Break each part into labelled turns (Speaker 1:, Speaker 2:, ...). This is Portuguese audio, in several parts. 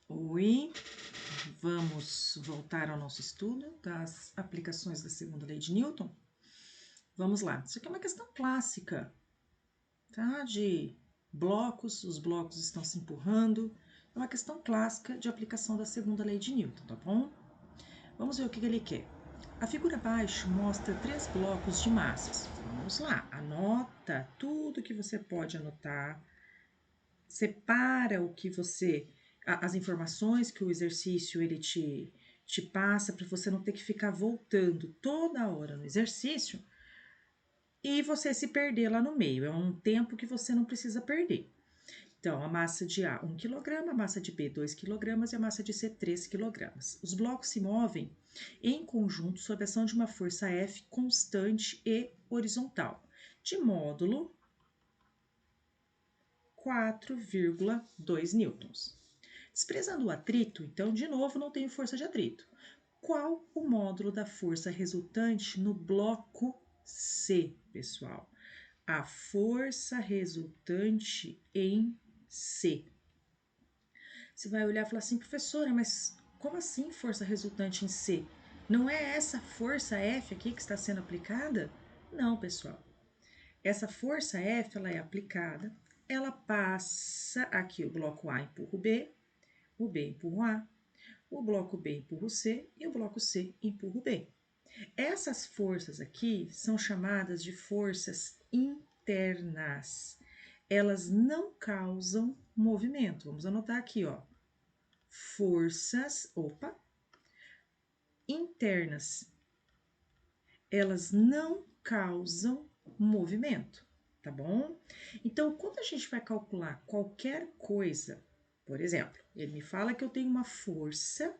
Speaker 1: Oi, vamos voltar ao nosso estudo das aplicações da segunda lei de Newton? Vamos lá, isso aqui é uma questão clássica, tá? De blocos, os blocos estão se empurrando, é uma questão clássica de aplicação da segunda lei de Newton, tá bom? Vamos ver o que ele quer. A figura abaixo mostra 3 blocos de massas. Vamos lá, anota tudo que você pode anotar, separa o que você, as informações que o exercício ele te passa para você não ter que ficar voltando toda hora no exercício e você se perder lá no meio. É um tempo que você não precisa perder. Então, a massa de A, 1 kg, a massa de B, 2 kg e a massa de C, 3 kg. Os blocos se movem em conjunto sob a ação de uma força F constante e horizontal, de módulo 4,2 newtons. Desprezando o atrito, então, de novo, não tenho força de atrito. Qual o módulo da força resultante no bloco C, pessoal? A força resultante em C. Você vai olhar e falar assim, professora, mas como assim força resultante em C? Não é essa força F aqui que está sendo aplicada? Não, pessoal. Essa força F, ela é aplicada, ela passa aqui, o bloco A empurra o B empurra o A, o bloco B empurra o C e o bloco C empurra o B. Essas forças aqui são chamadas de forças internas. Elas não causam movimento. Vamos anotar aqui, ó. Forças, internas. Elas não causam movimento, tá bom? Então, quando a gente vai calcular qualquer coisa, por exemplo, ele me fala que eu tenho uma força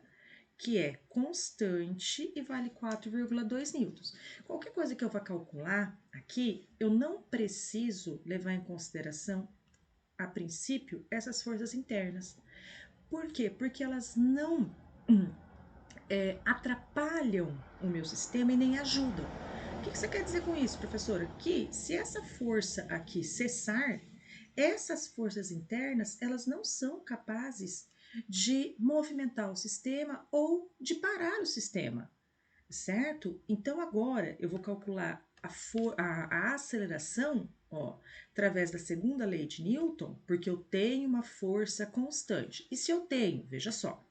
Speaker 1: que é constante e vale 4,2 newtons. Qualquer coisa que eu vá calcular aqui, eu não preciso levar em consideração, a princípio, essas forças internas. Por quê? Porque elas não atrapalham o meu sistema e nem ajudam. O que você quer dizer com isso, professora? Que se essa força aqui cessar, essas forças internas, elas não são capazes de movimentar o sistema ou de parar o sistema, certo? Então agora eu vou calcular a aceleração, ó, através da segunda lei de Newton, porque eu tenho uma força constante. E se eu tenho, veja só,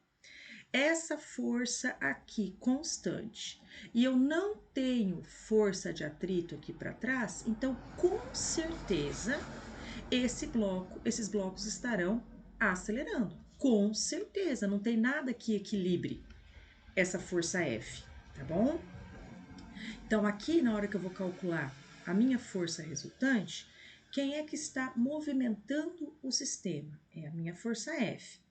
Speaker 1: essa força aqui constante e eu não tenho força de atrito aqui para trás, então com certeza esses blocos estarão acelerando. Com certeza, não tem nada que equilibre essa força F, tá bom? Então aqui na hora que eu vou calcular a minha força resultante, quem é que está movimentando o sistema? É a minha força F.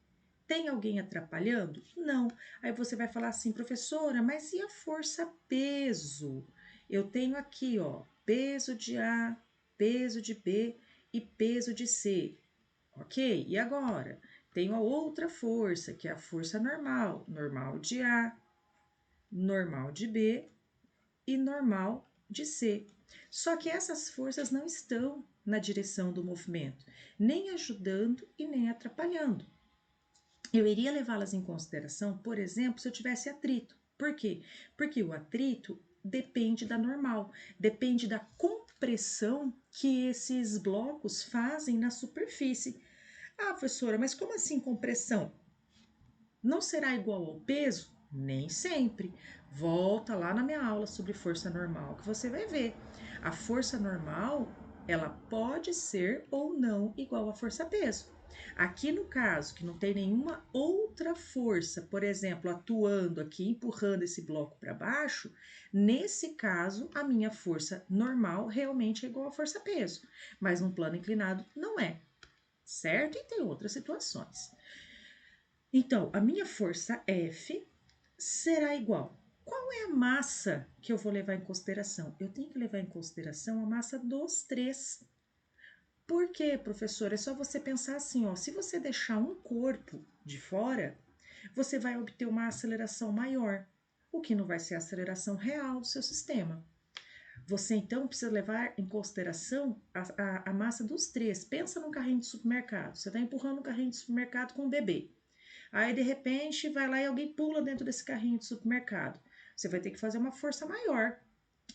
Speaker 1: Tem alguém atrapalhando? Não. Aí você vai falar assim, professora, mas e a força peso? Eu tenho aqui, ó, peso de A, peso de B e peso de C. Ok? E agora? Tenho a outra força, que é a força normal. Normal de A, normal de B e normal de C. Só que essas forças não estão na direção do movimento, nem ajudando e nem atrapalhando. Eu iria levá-las em consideração, por exemplo, se eu tivesse atrito. Por quê? Porque o atrito depende da normal, depende da compressão que esses blocos fazem na superfície. Ah, professora, mas como assim compressão? Não será igual ao peso? Nem sempre. Volta lá na minha aula sobre força normal que você vai ver. A força normal, ela pode ser ou não igual à força peso. Aqui no caso, que não tem nenhuma outra força, por exemplo, atuando aqui, empurrando esse bloco para baixo, nesse caso, a minha força normal realmente é igual à força peso, mas num plano inclinado não é, certo? E tem outras situações. Então, a minha força F será igual. Qual é a massa que eu vou levar em consideração? Eu tenho que levar em consideração a massa dos três. Por quê, professor? É só você pensar assim, ó, se você deixar um corpo de fora, você vai obter uma aceleração maior, o que não vai ser a aceleração real do seu sistema. Você então precisa levar em consideração a massa dos três. Pensa num carrinho de supermercado. Você está empurrando um carrinho de supermercado com um bebê. Aí, de repente, vai lá e alguém pula dentro desse carrinho de supermercado. Você vai ter que fazer uma força maior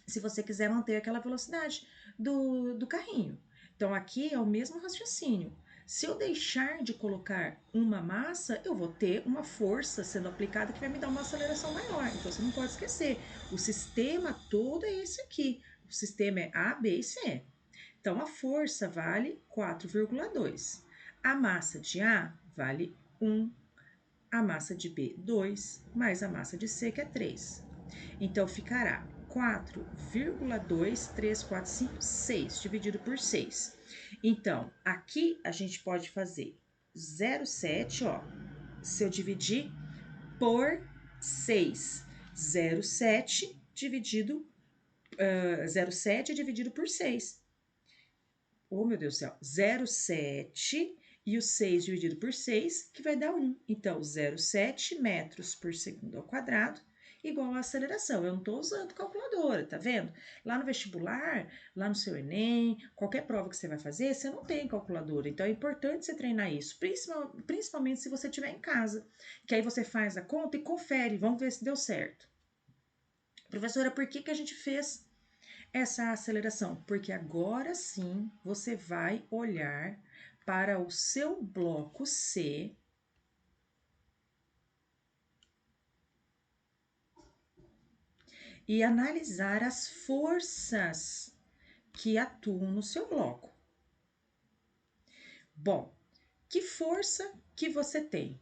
Speaker 1: se você quiser manter aquela velocidade do carrinho. Então, aqui é o mesmo raciocínio. Se eu deixar de colocar uma massa, eu vou ter uma força sendo aplicada que vai me dar uma aceleração maior. Então, você não pode esquecer. O sistema todo é esse aqui. O sistema é A, B e C. Então, a força vale 4,2. A massa de A vale 1. A massa de B, 2. Mais a massa de C, que é 3. Então, ficará 4,23456 dividido por 6. Então, aqui a gente pode fazer 0,7, ó. Se eu dividir por 6, 0,7 dividido, 0,7 dividido por 6. Oh, meu Deus do céu, 0,7 e o 6 dividido por 6, que vai dar 1. Então, 0,7 metros por segundo ao quadrado, igual a aceleração. Eu não estou usando calculadora, tá vendo? Lá no vestibular, lá no seu Enem, qualquer prova que você vai fazer, você não tem calculadora. Então, é importante você treinar isso, principalmente se você estiver em casa. Que aí você faz a conta e confere, vamos ver se deu certo. Professora, por que a gente fez essa aceleração? Porque agora sim você vai olhar para o seu bloco C e analisar as forças que atuam no seu bloco. Bom, que força que você tem?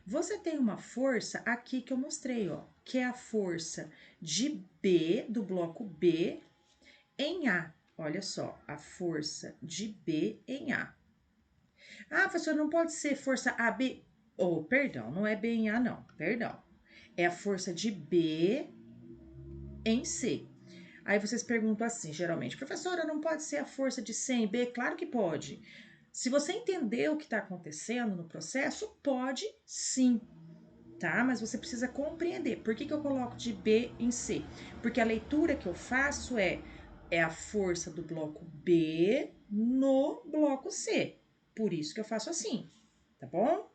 Speaker 1: Você tem uma força aqui que eu mostrei, ó, que é a força de B, do bloco B, em A. Olha só, a força de B em A. Ah, professor, não pode ser força AB. Oh, perdão, não é B em A, não. Perdão. É a força de B em C. Aí vocês perguntam assim, geralmente, professora, não pode ser a força de C em B? Claro que pode. Se você entender o que está acontecendo no processo, pode sim, tá? Mas você precisa compreender. Por que eu coloco de B em C? Porque a leitura que eu faço é a força do bloco B no bloco C. Por isso que eu faço assim, tá bom?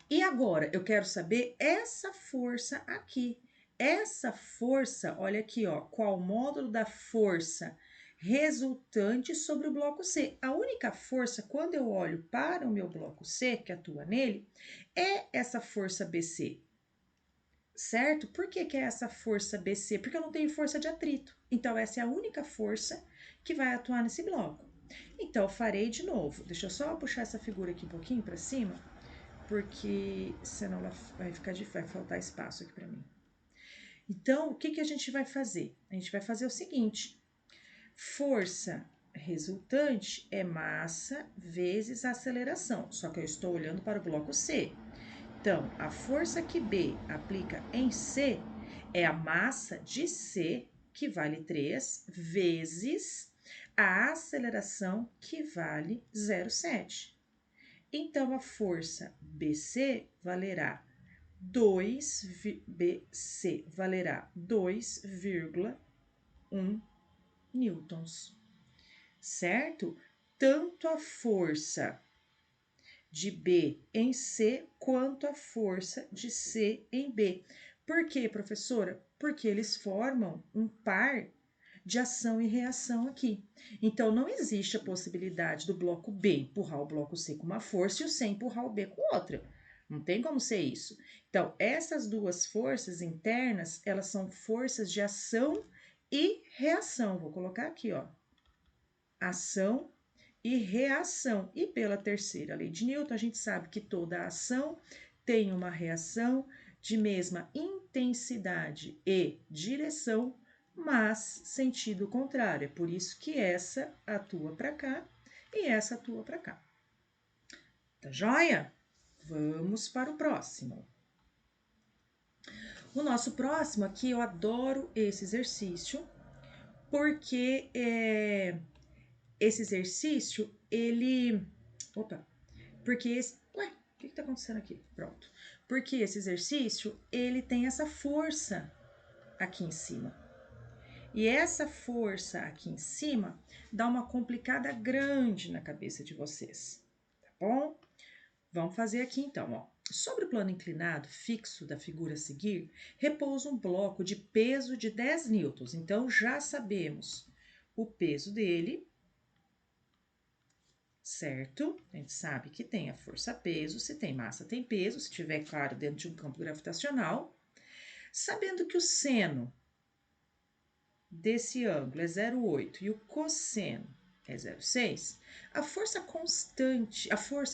Speaker 1: E agora eu quero saber essa força aqui. Essa força, olha aqui, ó, qual o módulo da força resultante sobre o bloco C. A única força, quando eu olho para o meu bloco C, que atua nele, é essa força BC, certo? Por que é essa força BC? Porque eu não tenho força de atrito. Então, essa é a única força que vai atuar nesse bloco. Então, eu farei de novo. Deixa eu só puxar essa figura aqui um pouquinho para cima, porque senão ela vai ficar difícil, vai faltar espaço aqui para mim. Então, o que a gente vai fazer? A gente vai fazer o seguinte: força resultante é massa vezes aceleração, só que eu estou olhando para o bloco C. Então, a força que B aplica em C é a massa de C, que vale 3, vezes a aceleração, que vale 0,7. Então, a força BC valerá 2,1 newtons, certo? Tanto a força de B em C quanto a força de C em B. Por quê, professora? Porque eles formam um par de ação e reação aqui. Então, não existe a possibilidade do bloco B empurrar o bloco C com uma força e o C empurrar o B com outra. Não tem como ser isso. Então, essas duas forças internas, elas são forças de ação e reação. Vou colocar aqui, ó. Ação e reação. E pela terceira lei de Newton, a gente sabe que toda ação tem uma reação de mesma intensidade e direção, mas sentido contrário. É por isso que essa atua para cá e essa atua para cá. Tá joia? Vamos para o próximo. O nosso próximo aqui, eu adoro esse exercício, porque esse exercício, ele... Opa! Porque esse... Ué, o que tá acontecendo aqui? Pronto. Porque esse exercício, ele tem essa força aqui em cima. E essa força aqui em cima dá uma complicada grande na cabeça de vocês, tá bom? Vamos fazer aqui então, ó. Sobre o plano inclinado fixo da figura a seguir, repousa um bloco de peso de 10 newtons. Então, já sabemos o peso dele, certo? A gente sabe que tem a força-peso, se tem massa, tem peso, se tiver, claro, dentro de um campo gravitacional. Sabendo que o seno desse ângulo é 0,8 e o cosseno é 0,6, a força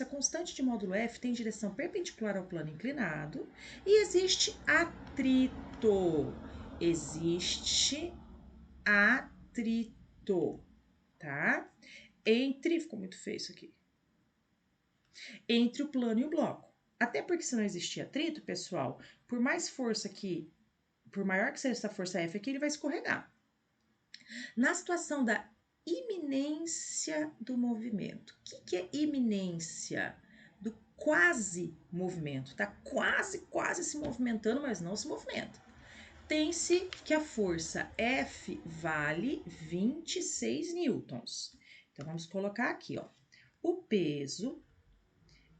Speaker 1: constante de módulo F tem direção perpendicular ao plano inclinado e existe atrito. Existe atrito, tá? Ficou muito feio isso aqui. Entre o plano e o bloco. Até porque se não existir atrito, pessoal, por maior que seja essa força F aqui, ele vai escorregar. Na situação da iminência do movimento. O que é iminência? Do quase movimento. Tá quase se movimentando, mas não se movimenta. Tem-se que a força F vale 26 newtons. Então, vamos colocar aqui, ó. O peso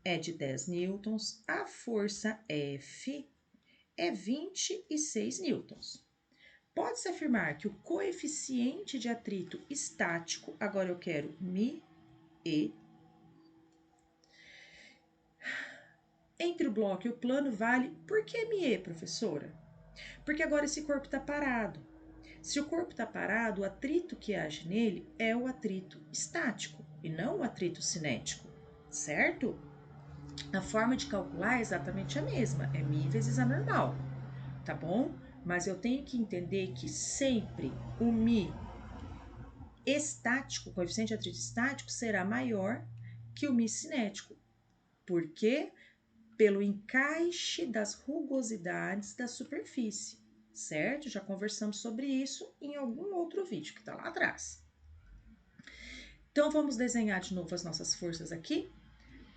Speaker 1: é de 10 newtons, a força F é 26 newtons. Pode-se afirmar que o coeficiente de atrito estático, agora eu quero μe, entre o bloco e o plano vale, por que μe, professora? Porque agora esse corpo está parado. Se o corpo está parado, o atrito que age nele é o atrito estático e não o atrito cinético, certo? A forma de calcular é exatamente a mesma, é μ vezes a normal, tá bom? Mas eu tenho que entender que sempre o μ estático, o coeficiente de atrito estático, será maior que o μ cinético. Por quê? Pelo encaixe das rugosidades da superfície, certo? Já conversamos sobre isso em algum outro vídeo que está lá atrás. Então, vamos desenhar de novo as nossas forças aqui.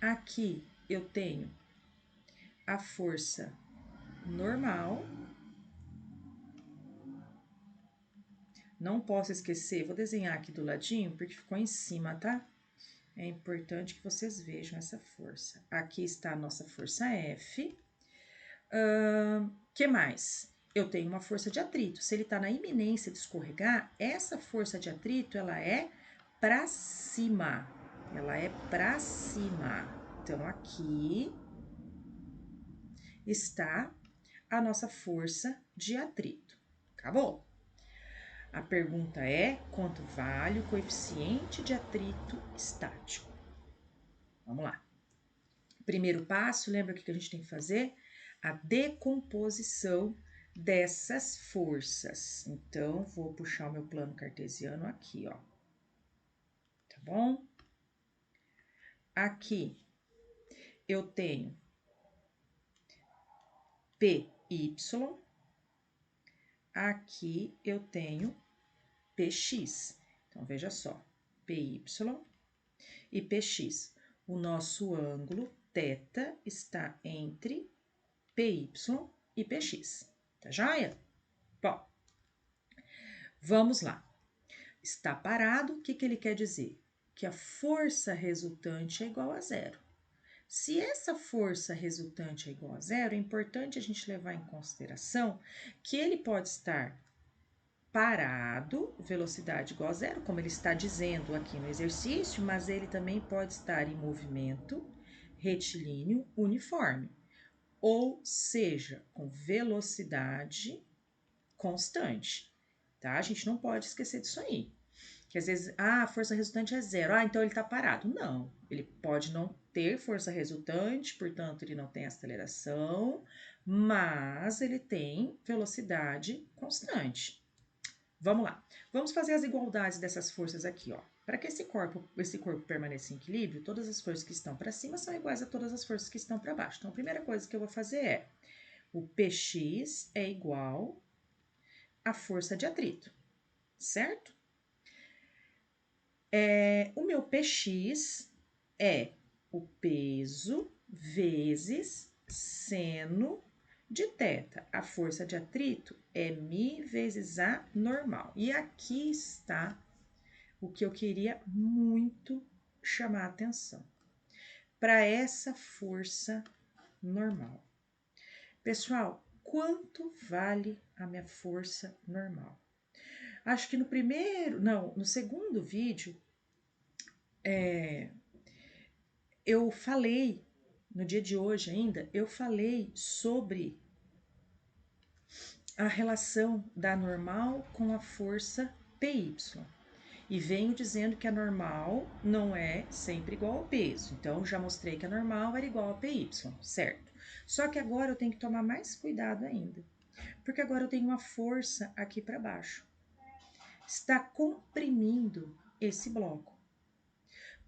Speaker 1: Aqui eu tenho a força normal. Não posso esquecer, vou desenhar aqui do ladinho, porque ficou em cima, tá? É importante que vocês vejam essa força. Aqui está a nossa força F. Que mais? Eu tenho uma força de atrito. Se ele está na iminência de escorregar, essa força de atrito, ela é para cima. Ela é para cima. Então, aqui está a nossa força de atrito. Acabou? A pergunta é, quanto vale o coeficiente de atrito estático? Vamos lá. Primeiro passo, lembra o que a gente tem que fazer? A decomposição dessas forças. Então, vou puxar o meu plano cartesiano aqui, ó. Tá bom? Aqui, eu tenho PY. Aqui, eu tenho PX. Então, veja só, PY e PX. O nosso ângulo θ está entre PY e PX. Tá joia? Bom, vamos lá. Está parado, o que ele quer dizer? Que a força resultante é igual a zero. Se essa força resultante é igual a zero, é importante a gente levar em consideração que ele pode estar parado, velocidade igual a zero, como ele está dizendo aqui no exercício, mas ele também pode estar em movimento retilíneo uniforme, ou seja, com velocidade constante, tá? A gente não pode esquecer disso aí. Que às vezes, a força resultante é zero, então ele está parado. Não, ele pode não ter força resultante, portanto, ele não tem aceleração, mas ele tem velocidade constante. Vamos lá. Vamos fazer as igualdades dessas forças aqui, ó. Para que esse corpo permaneça em equilíbrio, todas as forças que estão para cima são iguais a todas as forças que estão para baixo. Então, a primeira coisa que eu vou fazer é o Px é igual à força de atrito, certo? O meu Px é o peso vezes seno de θ. A força de atrito é μ vezes a normal. E aqui está o que eu queria muito chamar a atenção. Para essa força normal. Pessoal, quanto vale a minha força normal? Acho que no segundo vídeo, eu falei, no dia de hoje ainda, eu falei sobre a relação da normal com a força PY. E venho dizendo que a normal não é sempre igual ao peso. Então, já mostrei que a normal era igual a PY, certo? Só que agora eu tenho que tomar mais cuidado ainda. Porque agora eu tenho uma força aqui para baixo. Está comprimindo esse bloco.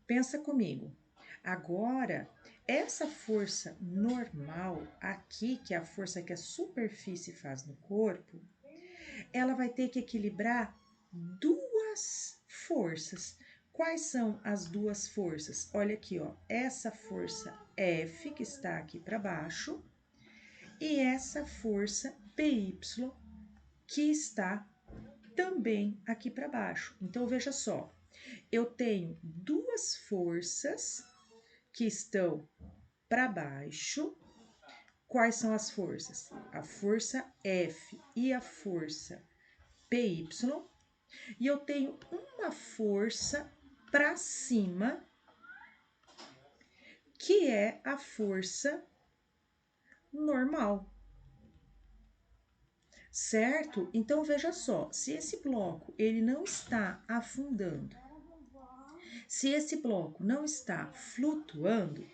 Speaker 1: Pensa comigo. Agora, essa força normal aqui, que é a força que a superfície faz no corpo, ela vai ter que equilibrar duas forças. Quais são as duas forças? Olha aqui, ó, essa força F que está aqui para baixo e essa força PY que está também aqui para baixo. Então veja só, eu tenho duas forças que estão para baixo. Quais são as forças? A força F e a força PY. E eu tenho uma força para cima, que é a força normal. Certo? Então veja só, se esse bloco ele não está afundando, se esse bloco não está flutuando,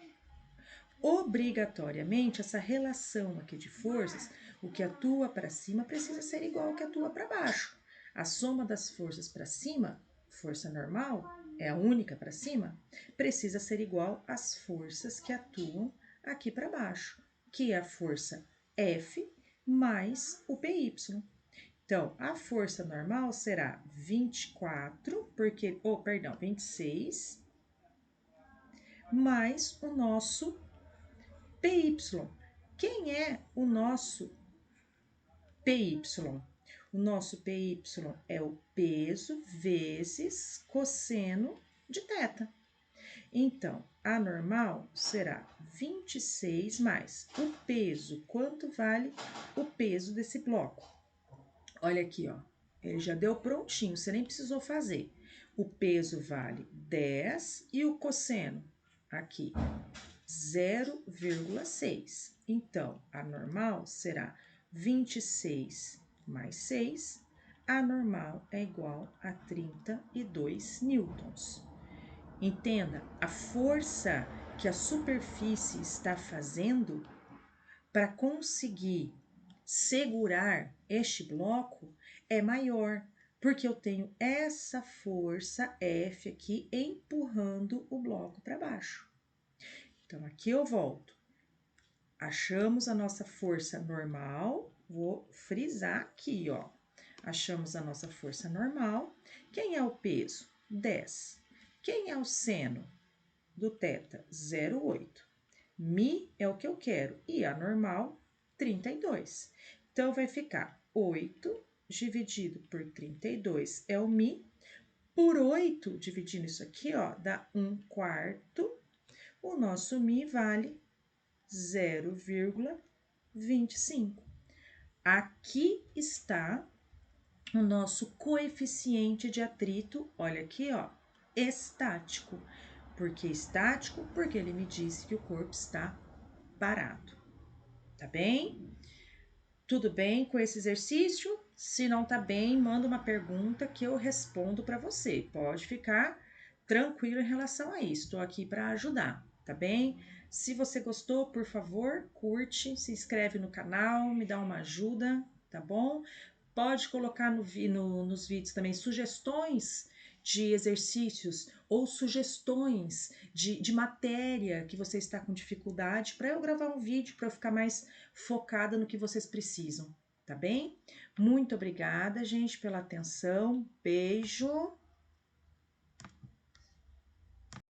Speaker 1: obrigatoriamente essa relação aqui de forças, o que atua para cima precisa ser igual ao que atua para baixo. A soma das forças para cima, força normal, é a única para cima, precisa ser igual às forças que atuam aqui para baixo, que é a força F mais o PY. Então, a força normal será 26, mais o nosso PY. Quem é o nosso PY? O nosso PY é o peso vezes cosseno de θ. Então, a normal será 26 mais o peso. Quanto vale o peso desse bloco? Olha aqui, ó. Ele já deu prontinho, você nem precisou fazer. O peso vale 10 e o cosseno aqui 0,6. Então, a normal será 26 mais 6. A normal é igual a 32 newtons. Entenda, a força que a superfície está fazendo para conseguir segurar este bloco é maior, porque eu tenho essa força F aqui empurrando o bloco para baixo. Então, aqui eu volto. Achamos a nossa força normal, vou frisar aqui, ó. Achamos a nossa força normal. Quem é o peso? 10. Quem é o seno do θ? 0,8. Mi é o que eu quero e a normal, 32. Então, vai ficar 8 dividido por 32 é o mi. Por 8, dividindo isso aqui, ó, dá 1/4. O nosso mi vale 0,25. Aqui está o nosso coeficiente de atrito, olha aqui, ó, estático. Por que estático? Porque ele me disse que o corpo está parado. Tá bem? Tudo bem com esse exercício? Se não tá bem, manda uma pergunta que eu respondo para você. Pode ficar tranquilo em relação a isso. Estou aqui para ajudar, tá bem? Se você gostou, por favor, curte, se inscreve no canal, me dá uma ajuda, tá bom? Pode colocar nos vídeos também sugestões de exercícios ou sugestões de matéria que você está com dificuldade para eu gravar um vídeo para eu ficar mais focada no que vocês precisam, tá bem? Muito obrigada, gente, pela atenção. Beijo!